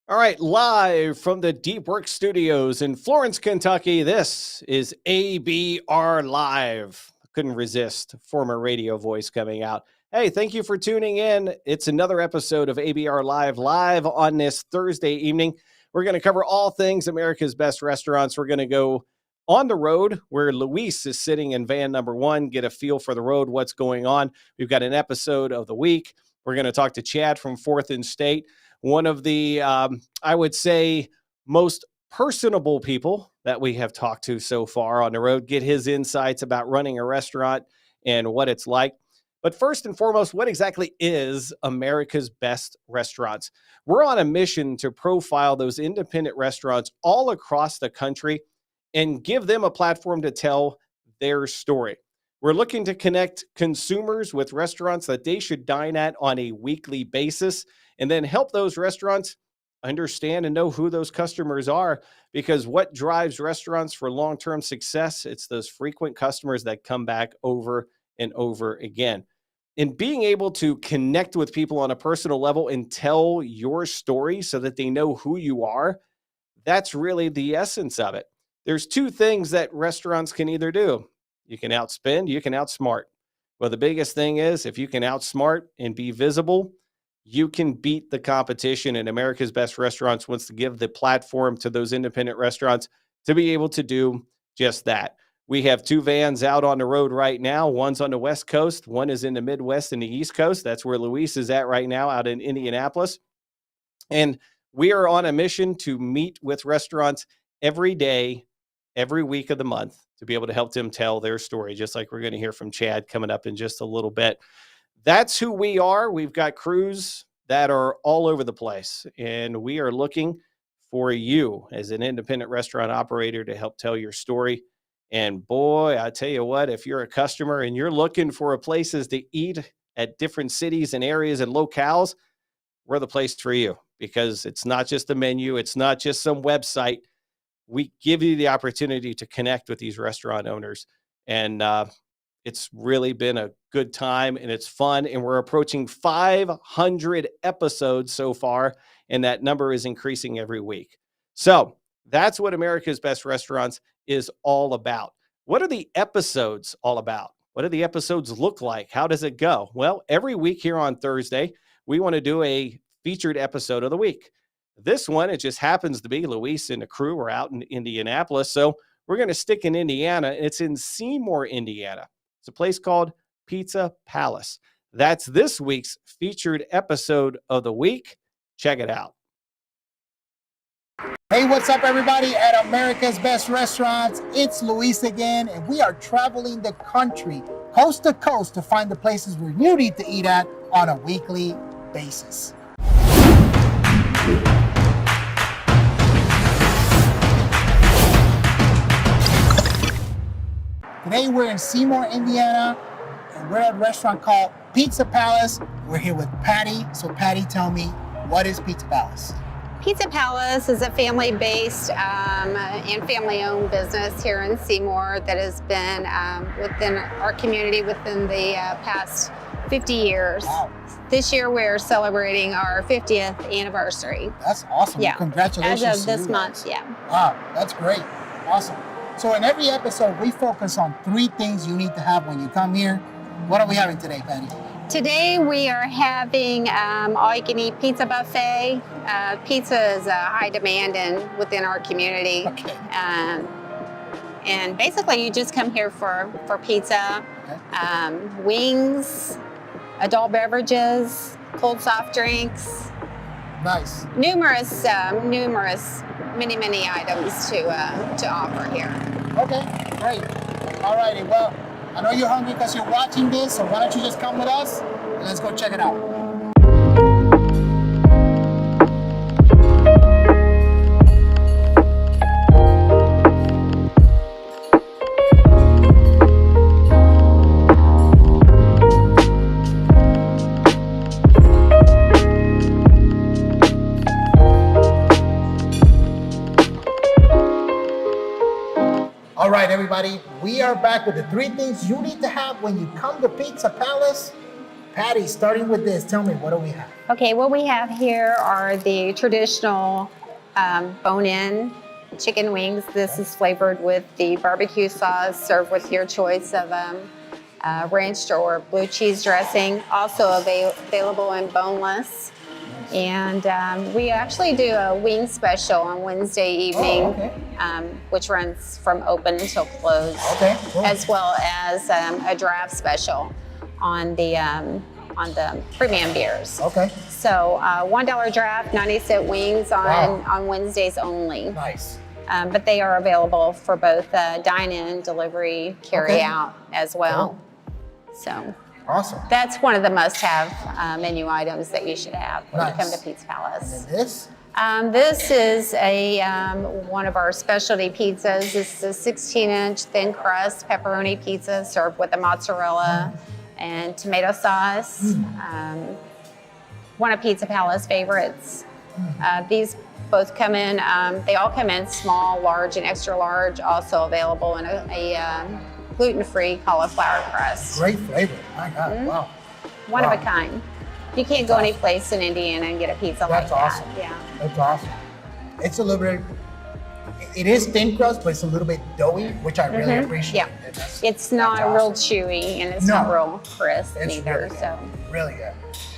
All right, live from the Deep Work Studios in Florence, Kentucky, this is ABR Live. Couldn't resist former radio voice coming out. Hey, thank you for tuning in. It's another episode of ABR Live, live on this Thursday evening. We're going to cover all things America's Best Restaurants. We're going to go on the road where Luis is sitting in van number one, get a feel for the road, what's going on. We've got an episode of the week. We're going to talk to Chad from 4th and State. One of the, I would say, most personable people that we have talked to so far on the road, get his insights about running a restaurant and what it's like. But first and foremost, what exactly is America's Best Restaurants? We're on a mission to profile those independent restaurants all across the country and give them a platform to tell their story. We're looking to connect consumers with restaurants that they should dine at on a weekly basis, and then help those restaurants understand and know who those customers are, because what drives restaurants for long-term success, it's those frequent customers that come back over and over again. And being able to connect with people on a personal level and tell your story so that they know who you are, that's really the essence of it. There's two things that restaurants can either do. You can outspend, you can outsmart. Well, the biggest thing is if you can outsmart and be visible, you can beat the competition, and America's Best Restaurants wants to give the platform to those independent restaurants to be able to do just that. We have two vans out on the road right now. One's on the West Coast. One is in the Midwest and the East Coast. That's where Luis is at right now, out in Indianapolis. And we are on a mission to meet with restaurants every day, every week of the month, to be able to help them tell their story, just like we're going to hear from Chad coming up in just a little bit. That's who we are. We've got crews that are all over the place, and we are looking for you as an independent restaurant operator to help tell your story. And boy, I tell you what, if you're a customer and you're looking for places to eat at different cities and areas and locales, we're the place for you, because it's not just a menu. It's not just some website. We give you the opportunity to connect with these restaurant owners, and it's really been a good time, and it's fun, and we're approaching 500 episodes so far, and that number is increasing every week. So that's what America's Best Restaurants is all about. What are the episodes all about? What do the episodes look like? How does it go? Well, every week here on Thursday, we want to do a featured episode of the week. This one, it just happens to be Luis and the crew are out in Indianapolis, so we're going to stick in Indiana. It's in Seymour, Indiana. It's a place called Pizza Palace. That's this week's featured episode of the week. Check it out. Hey, what's up, everybody at America's Best Restaurants? It's Luis again, and we are traveling the country, coast to coast, to find the places where you need to eat at on a weekly basis. Today we're in Seymour, Indiana, and we're at a restaurant called Pizza Palace. We're here with Patty. So Patty, tell me, what is Pizza Palace? Pizza Palace is a family-based and family-owned business here in Seymour that has been within our community within the past 50 years. Wow. This year we're celebrating our 50th anniversary. That's awesome. Yeah. Congratulations. As of to this you month, guys. yeah. Wow, that's great. Awesome. So in every episode, we focus on 3 things you need to have when you come here. What are we having today, Patty? Today we are having all-you-can-eat pizza buffet. Pizza is high demand within our community. Okay. And basically you just come here for pizza, Okay. wings, adult beverages, cold soft drinks, Nice. numerous many items to offer here. Okay, great. All righty, well, I know you're hungry because you're watching this, so why don't you just come with us and let's go check it out. All right, everybody, we are back with the 3 things you need to have when you come to Pizza Palace. Patty, starting with this, tell me, what do we have? Okay, what we have here are the traditional bone-in chicken wings. This is flavored with the barbecue sauce, served with your choice of ranch or blue cheese dressing. Also available in boneless. And we actually do a wing special on Wednesday evening, which runs from open until close, Cool. as well as a draft special on the premium beers. Okay. So $1 draft, 90-cent wings on Wednesdays only. Nice. But they are available for both dine-in, delivery, carry-out as well. Cool. So. Awesome. That's one of the must-have menu items that you should have when you come to Pizza Palace. And this? This is one of our specialty pizzas. This is a 16-inch thin crust pepperoni pizza served with a mozzarella and tomato sauce. One of Pizza Palace favorites. These both come in, they all come in small, large, and extra large, also available in a gluten-free cauliflower crust. Great flavor. My God, wow. One of a kind. You can't go any place in Indiana and get a pizza like that. That's awesome. Yeah. That's awesome. It's a little bit, it is thin crust, but it's a little bit doughy, which I really appreciate. Yeah. It's not real chewy and it's not real crisp either. Really good. So Really good.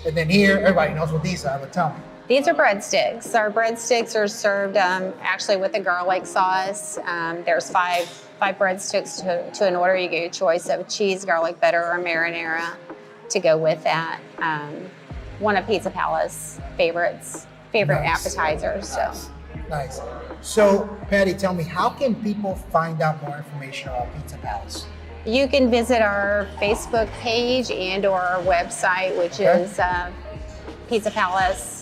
And then here, everybody knows what these are, but tell me. these are breadsticks. Our breadsticks are served actually with a garlic sauce. There's five breadsticks to an order. You get your choice of cheese, garlic, butter, or marinara to go with that. One of Pizza Palace favorite appetizers. So. Nice. So, Patty, tell me, how can people find out more information about Pizza Palace? You can visit our Facebook page and or our website, which is pizzapalace.com.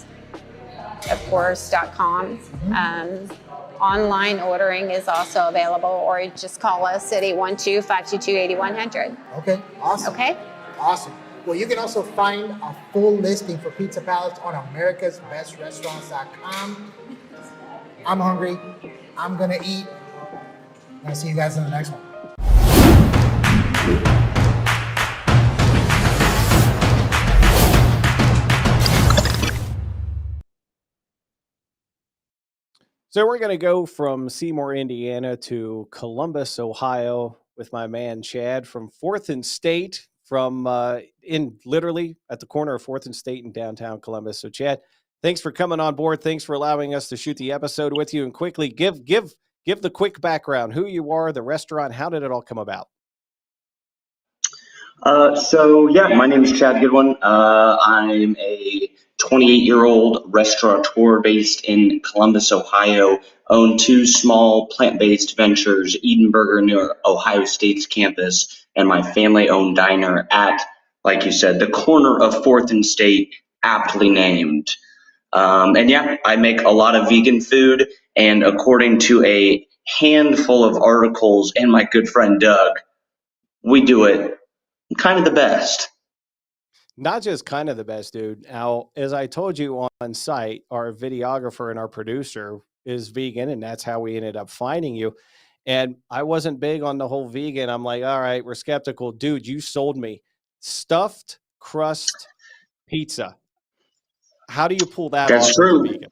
Online ordering is also available, or you just call us at 812-522-8100. Okay, awesome. Okay? Awesome. Well, you can also find a full listing for Pizza Palace on americasbestrestaurants.com. I'm hungry. I'm going to eat. I'll see you guys in the next one. So we're going to go from Seymour, Indiana to Columbus, Ohio with my man Chad from 4th and State, from literally at the corner of 4th and State in downtown Columbus. So Chad, thanks for coming on board. Thanks for allowing us to shoot the episode with you, and quickly give the quick background, who you are, the restaurant, how did it all come about? My name is Chad Goodwin. I'm a 28-year-old restaurateur based in Columbus, Ohio. Own two small plant-based ventures, Eden Burger near Ohio State's campus, and my family-owned diner at, like you said, the corner of 4th and State, aptly named. I make a lot of vegan food, and according to a handful of articles and my good friend Doug, we do it kind of the best. Not just kind of the best, dude. Now, as I told you on site, our videographer and our producer is vegan, and that's how we ended up finding you. And I wasn't big on the whole vegan. I'm like, all right, we're skeptical. Dude, you sold me. Stuffed crust pizza. How do you pull that off? That's true. Vegan?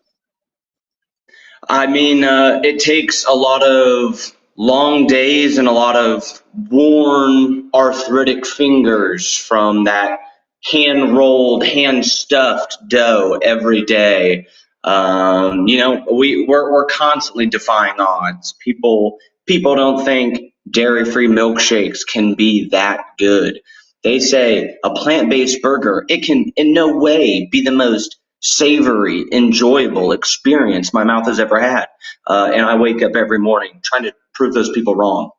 I mean, it takes a lot of long days and a lot of worn arthritic fingers from that hand-rolled, hand-stuffed dough every day. We're constantly defying odds. People don't think dairy-free milkshakes can be that good. They say a plant-based burger, it can in no way be the most savory, enjoyable experience my mouth has ever had. And I wake up every morning trying to prove those people wrong.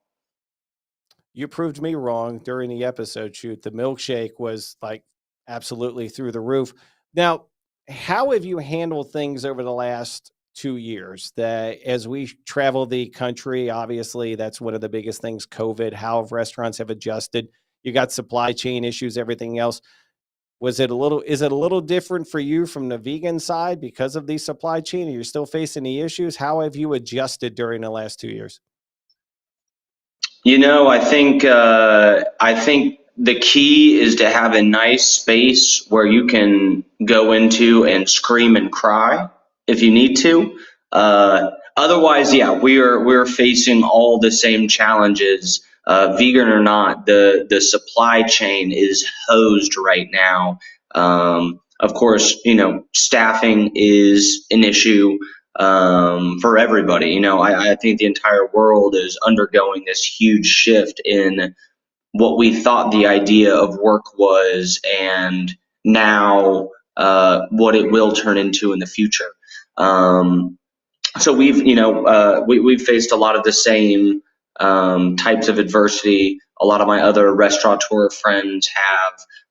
You proved me wrong during the episode shoot. The milkshake was like absolutely through the roof. Now, how have you handled things over the last 2 years that as we travel the country, obviously that's one of the biggest things, COVID, how restaurants have adjusted. You got supply chain issues, everything else. Is it a little different for you from the vegan side because of the supply chain? Are you still facing the issues? How have you adjusted during the last 2 years? I think the key is to have a nice space where you can go into and scream and cry if you need to. Otherwise, yeah, we're facing all the same challenges. Vegan or not, the supply chain is hosed right now. Of course, staffing is an issue for everybody. I think the entire world is undergoing this huge shift in what we thought the idea of work was, and now what it will turn into in the future. So we've faced a lot of the same types of adversity. A lot of my other restaurateur friends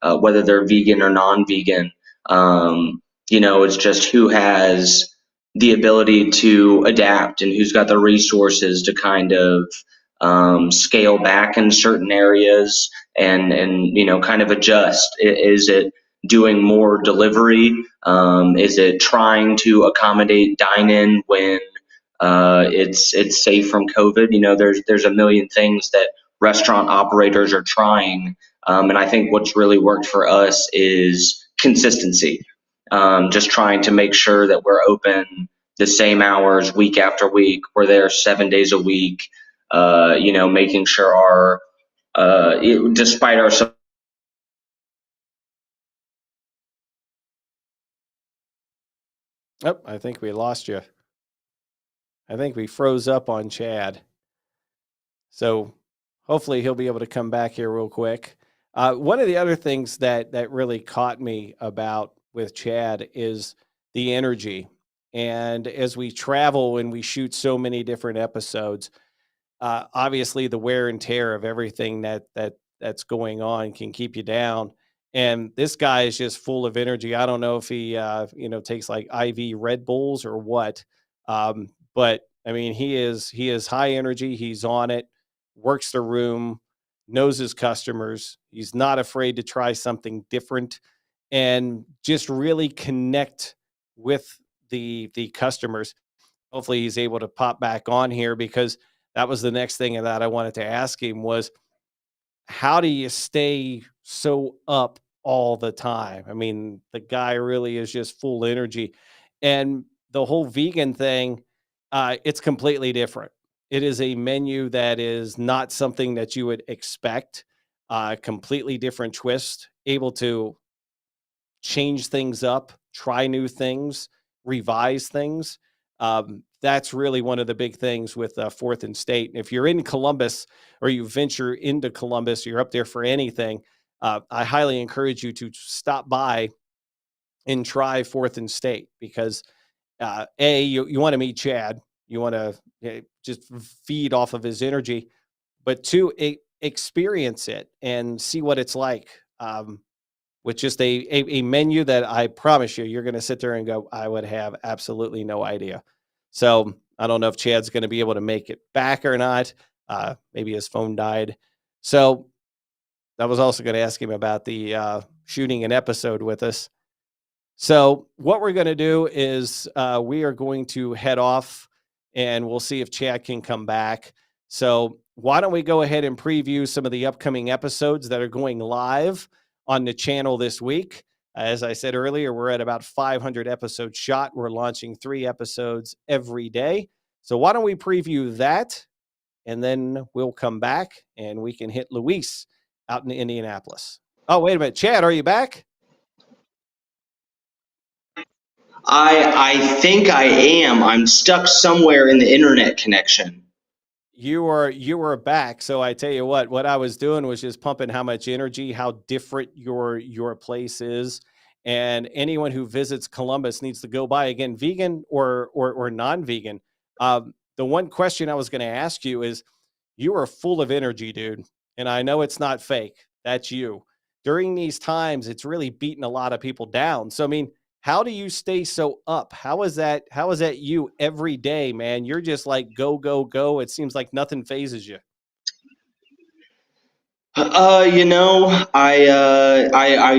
have, whether they're vegan or non-vegan. It's just who has the ability to adapt and who's got the resources to kind of scale back in certain areas and kind of adjust. Is it doing more delivery? Is it trying to accommodate dine-in when it's safe from COVID? There's a million things that restaurant operators are trying, and I think what's really worked for us is consistency. Just trying to make sure that we're open the same hours week after week. We're there 7 days a week. Making sure despite our. Oh, I think we lost you. I think we froze up on Chad. So hopefully he'll be able to come back here real quick. One of the other things that really caught me about with Chad is the energy. And as we travel and we shoot so many different episodes, obviously the wear and tear of everything that's going on can keep you down. And this guy is just full of energy. I don't know if he takes like IV Red Bulls or what, but I mean he is high energy. He's on it, works the room, knows his customers. He's not afraid to try something different, and just really connect with the customers. Hopefully he's able to pop back on here, because that was the next thing that I wanted to ask him was, how do you stay so up all the time? I mean, the guy really is just full energy. And the whole vegan thing, it's completely different. It is a menu that is not something that you would expect. Completely different twist, able to change things up, try new things, revise things. That's really one of the big things with 4th and State. And if you're in Columbus or you venture into Columbus, you're up there for anything, I highly encourage you to stop by and try 4th and State, because you want to meet Chad. You want to just feed off of his energy, but two, experience it and see what it's like. With just a menu that I promise you're going to sit there and go, I would have absolutely no idea. So I don't know if Chad's going to be able to make it back or not. Maybe his phone died. So I was also going to ask him about the shooting an episode with us. So what we're going to do is we are going to head off, and we'll see if Chad can come back. So why don't we go ahead and preview some of the upcoming episodes that are going live on the channel this week. As I said earlier, we're at about 500 episodes shot. We're launching 3 episodes every day. So why don't we preview that, and then we'll come back and we can hit Luis out in Indianapolis. Oh, wait a minute. Chad, are you back? I think I am. I'm stuck somewhere in the internet connection. You were back. So I tell you what I was doing was just pumping how much energy, how different your place is. And anyone who visits Columbus needs to go by, again, vegan or non-vegan. The one question I was going to ask you is, you are full of energy, dude. And I know it's not fake. That's you. During these times, it's really beating a lot of people down. So, I mean, how do you stay so up? How is that you every day, man? You're just like, go, go, go. It seems like nothing phases you. I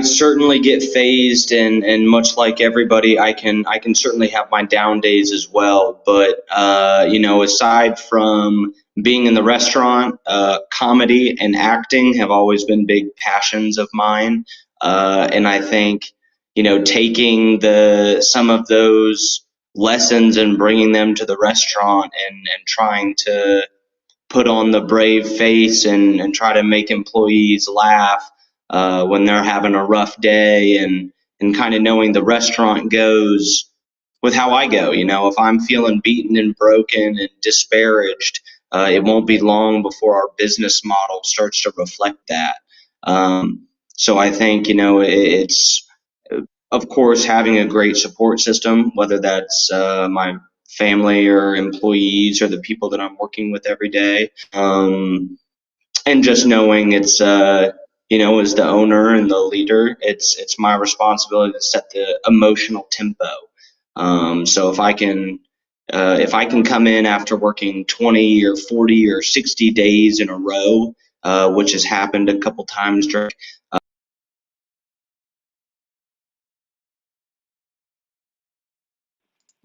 certainly get phased, and much like everybody, I can certainly have my down days as well. But aside from being in the restaurant, comedy and acting have always been big passions of mine. And I think, taking some of those lessons and bringing them to the restaurant and trying to put on the brave face and try to make employees laugh when they're having a rough day, and kind of knowing the restaurant goes with how I go. If I'm feeling beaten and broken and disparaged, it won't be long before our business model starts to reflect that. So I think, it's, of course, having a great support system, whether that's my family or employees or the people that I'm working with every day. And just knowing it's, as the owner and the leader, it's my responsibility to set the emotional tempo. So if I can come in after working 20 or 40 or 60 days in a row, which has happened a couple times during.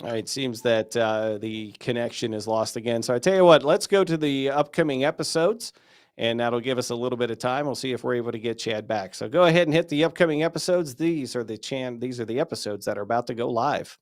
All right, seems that the connection is lost again. So I tell you what, let's go to the upcoming episodes, and that'll give us a little bit of time. We'll see if we're able to get Chad back. So go ahead and hit the upcoming episodes. These are the episodes that are about to go live.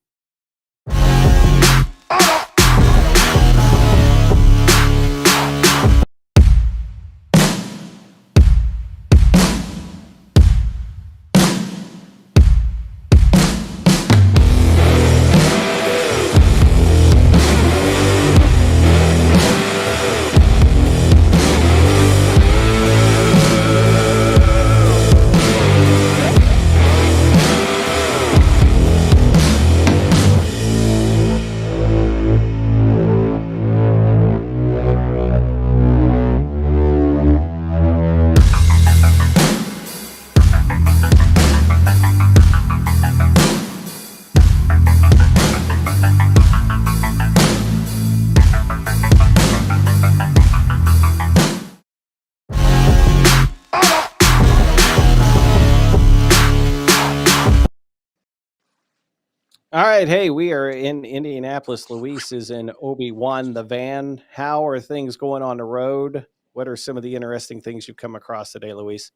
All right. Hey, we are in Indianapolis. Luis is in Obi-Wan the van. How are things going on the road? What are some of the interesting things you've come across today, Luis?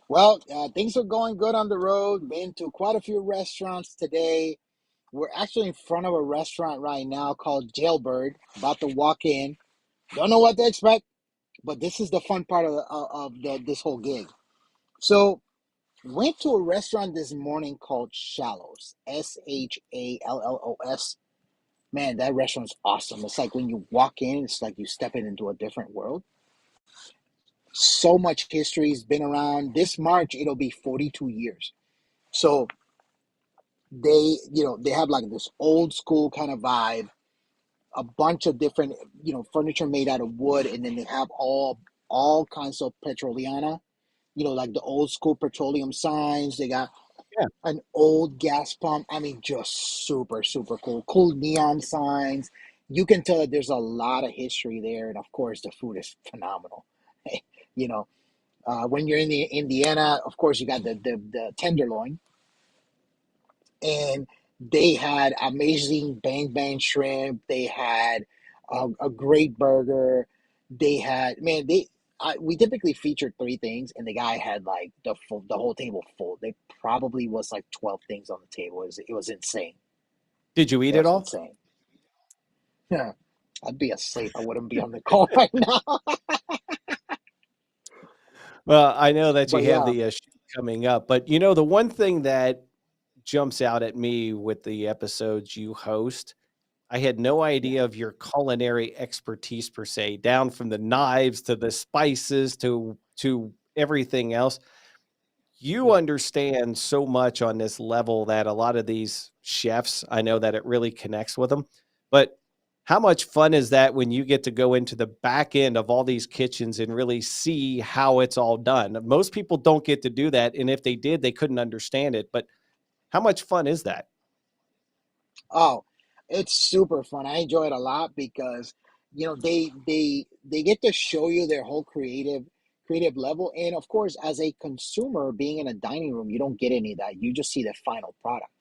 Well, things are going good on the road. Been to quite a few restaurants today. We're actually in front of a restaurant right now called Jailbird. About to walk in. Don't know what to expect, but this is the fun part of this whole gig. So, went to a restaurant this morning called Shallows. Shallows. Man, that restaurant's awesome. It's like when you walk in, it's like you stepping into a different world. So much history's been around. This March, it'll be 42 years. So they have like this old school kind of vibe, a bunch of different, furniture made out of wood, and then they have all kinds of petroliana, like the old school petroleum signs. They got Yeah. an old gas pump. I mean, just super, super cool. Cool neon signs. You can tell that there's a lot of history there, and of course, the food is phenomenal. you know, when you're in the Indiana, of course, you got the tenderloin, and they had amazing bang bang shrimp. They had a great burger. They had, man, we typically featured three things, and the guy had like the whole table full. They probably was like 12 things on the table. It was insane. Did you eat It it was all? insane. Yeah, I'd be asleep. I wouldn't be on the call right now. Well, I know that But you have yeah, the shoot coming up, but the one thing that jumps out at me with the episodes you host, I had no yeah, idea of your culinary expertise per se, down from the knives to the spices to everything else. You yeah. understand so much on this level that a lot of these chefs, I know that it really connects with them. But how much fun is that when you get to go into the back end of all these kitchens and really see how it's all done? Most people don't get to do that. And if they did, they couldn't understand it. But how much fun is that? Oh, it's super fun. I enjoy it a lot because they get to show you their whole creative level. And of course, as a consumer being in a dining room, you don't get any of that. You just see the final product.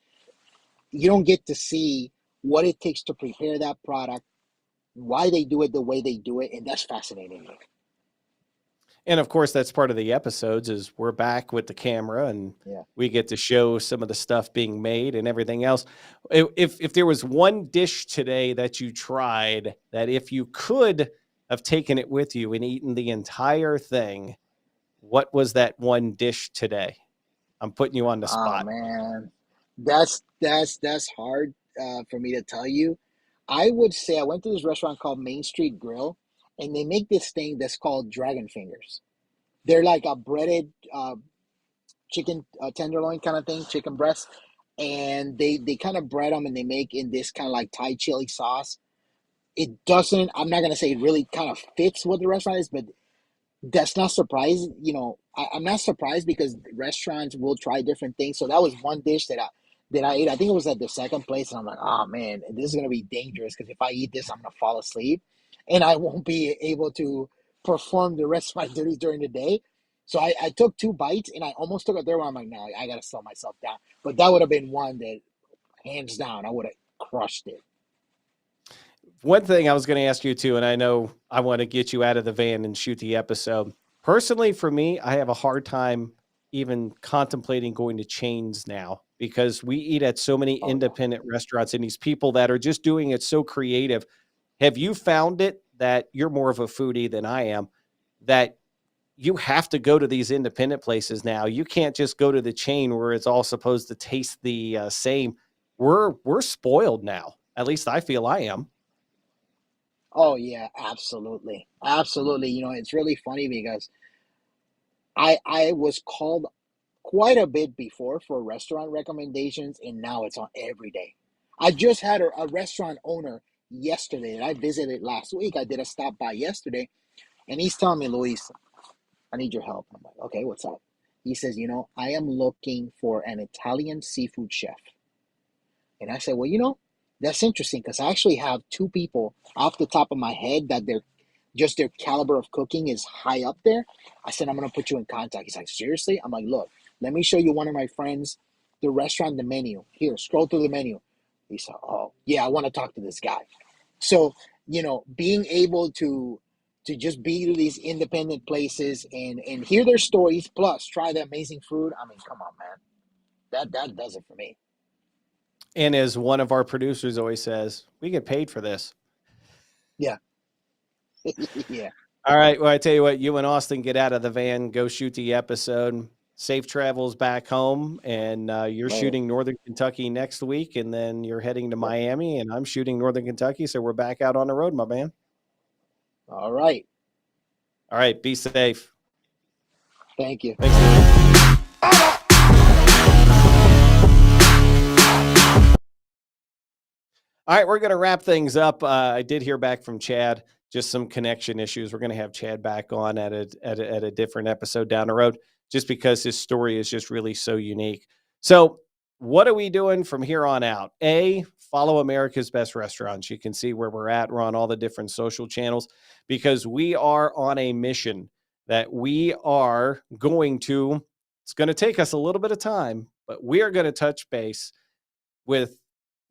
You don't get to see what it takes to prepare that product, why they do it the way they do it, and that's fascinating to me. And of course, that's part of the episodes is we're back with the camera and Yeah. we get to show some of the stuff being made and everything else. If there was one dish today that you tried that if you could have taken it with you and eaten the entire thing, what was that one dish today? I'm putting you on the Oh spot. man, that's hard for me to tell you. I would say I went to this restaurant called Main Street Grill, and they make this thing that's called dragon fingers. They're like a breaded chicken tenderloin kind of thing, chicken breast, and they kind of bread them and they make in this kind of like Thai chili sauce. It doesn't. I'm not gonna say it really kind of fits what the restaurant is, but that's not surprising. I'm not surprised because restaurants will try different things. So that was one dish that I ate. I think it was at the second place, and I'm like, oh man, this is gonna be dangerous because if I eat this, I'm gonna fall asleep, and I won't be able to perform the rest of my duties during the day. So I took two bites, and I almost took a third one. I'm like, no, I gotta slow myself down. But that would have been one that, hands down, I would have crushed it. One thing I was going to ask you too, and I know I want to get you out of the van and shoot the episode. Personally, for me, I have a hard time even contemplating going to chains now because we eat at so many Oh yeah. independent restaurants and these people that are just doing it so creative. Have you found it that you're more of a foodie than I am, that you have to go to these independent places now? You can't just go to the chain where it's all supposed to taste the same. We're spoiled now. At least I feel I am. Oh yeah, absolutely. Absolutely. It's really funny because I was called quite a bit before for restaurant recommendations, and now it's on every day. I just had a restaurant owner yesterday that I visited last week. I did a stop by yesterday, and he's telling me, Luis, I need your help. I'm like, okay, what's up? He says, I am looking for an Italian seafood chef. And I said, well, that's interesting because I actually have two people off the top of my head that their caliber of cooking is high up there. I said, I'm going to put you in contact. He's like, seriously? I'm like, look, let me show you one of my friends, the restaurant, the menu. Here, scroll through the menu. He said, oh, yeah, I want to talk to this guy. So, being able to just be to these independent places and hear their stories, plus try the amazing food. I mean, come on, man. That does it for me. And as one of our producers always says, we get paid for this. Yeah. Yeah. All right. Well, I tell you what, you and Austin get out of the van, go shoot the episode. Safe travels back home. And you're Later. shooting Northern Kentucky next week. And then you're heading to Yep. Miami. And I'm shooting Northern Kentucky. So we're back out on the road, my man. All right. All right. Be safe. Thank you. Thanks, Louis. All right, we're going to wrap things up. I did hear back from Chad, just some connection issues. We're going to have Chad back on at a different episode down the road, just because his story is just really so unique. So, what are we doing from here on out? Follow America's Best Restaurants. You can see where we're at. We're on all the different social channels because we are on a mission that we are going to. It's going to take us a little bit of time, but we are going to touch base with,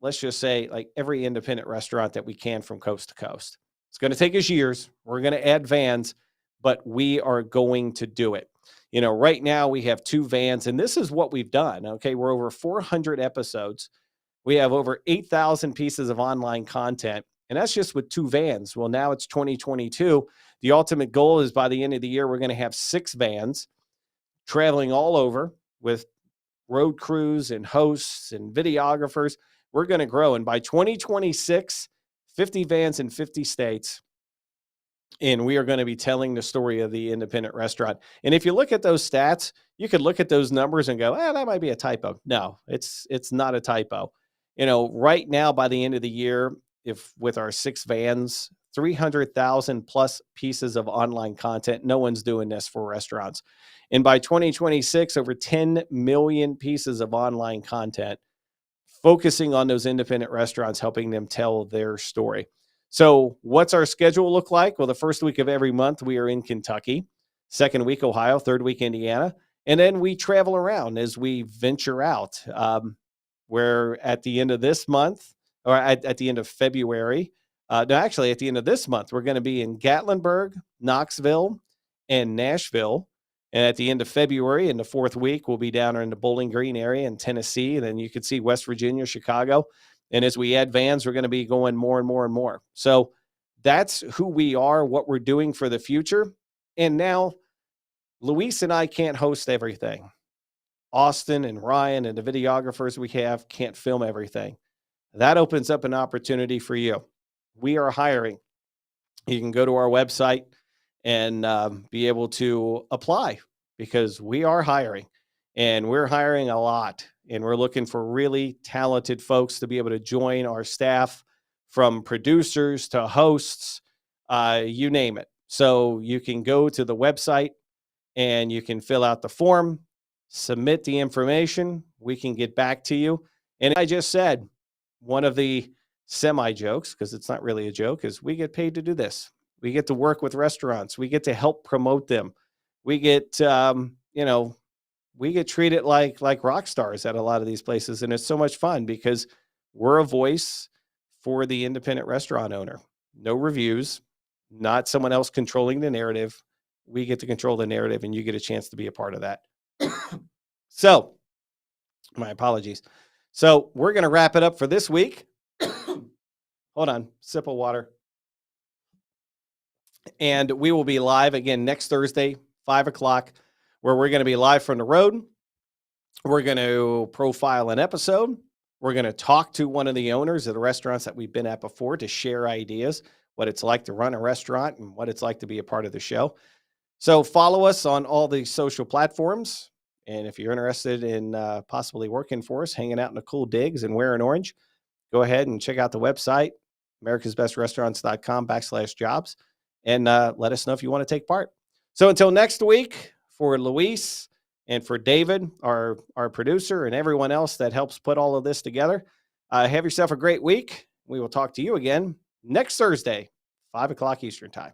let's just say, like every independent restaurant that we can from coast to coast. It's going to take us years. We're going to add vans, but we are going to do it. Right now we have 2 vans, and this is what we've done. Okay. We're over 400 episodes. We have over 8,000 pieces of online content, and that's just with 2 vans. Well, now it's 2022. The ultimate goal is by the end of the year, we're going to have 6 vans traveling all over with road crews and hosts and videographers. We're going to grow. And by 2026, 50 vans in 50 states. And we are going to be telling the story of the independent restaurant. And if you look at those stats, you could look at those numbers and go, that might be a typo. No, it's not a typo. Right now, by the end of the year, if with our 6 vans, 300,000 plus pieces of online content, no one's doing this for restaurants. And by 2026, over 10 million pieces of online content focusing on those independent restaurants, helping them tell their story. So what's our schedule look like? Well, the first week of every month, we are in Kentucky, second week, Ohio, third week, Indiana. And then we travel around as we venture out. Where at the end of this month, or at the end of February, No, actually, at the end of this month, we're going to be in Gatlinburg, Knoxville, and Nashville. And at the end of February, in the fourth week, we'll be down in the Bowling Green area in Tennessee. And then you can see West Virginia, Chicago. And as we add vans, we're going to be going more and more and more. So that's who we are, what we're doing for the future. And now Luis and I can't host everything. Austin and Ryan and the videographers we have can't film everything. That opens up an opportunity for you. We are hiring. You can go to our website and be able to apply because we are hiring, and we're hiring a lot, and we're looking for really talented folks to be able to join our staff, from producers to hosts, you name it. So you can go to the website and you can fill out the form, submit the information. We can get back to you. And I just said, one of the semi jokes, because it's not really a joke, is we get paid to do this. We get to work with restaurants. We get to help promote them. We get, we get treated like rock stars at a lot of these places. And it's so much fun because we're a voice for the independent restaurant owner. No reviews, not someone else controlling the narrative. We get to control the narrative, and you get a chance to be a part of that. So, my apologies. So we're going to wrap it up for this week. Hold on, sip of water. And we will be live again next Thursday, 5 o'clock, where we're going to be live from the road. We're going to profile an episode. We're going to talk to one of the owners of the restaurants that we've been at before to share ideas, what it's like to run a restaurant and what it's like to be a part of the show. So follow us on all the social platforms. And if you're interested in possibly working for us, hanging out in the cool digs and wearing orange, go ahead and check out the website, americasbestrestaurants.com/jobs, and let us know if you want to take part. So until next week, for Luis and for David, our producer, and everyone else that helps put all of this together, have yourself a great week. We will talk to you again next Thursday, 5 o'clock Eastern time.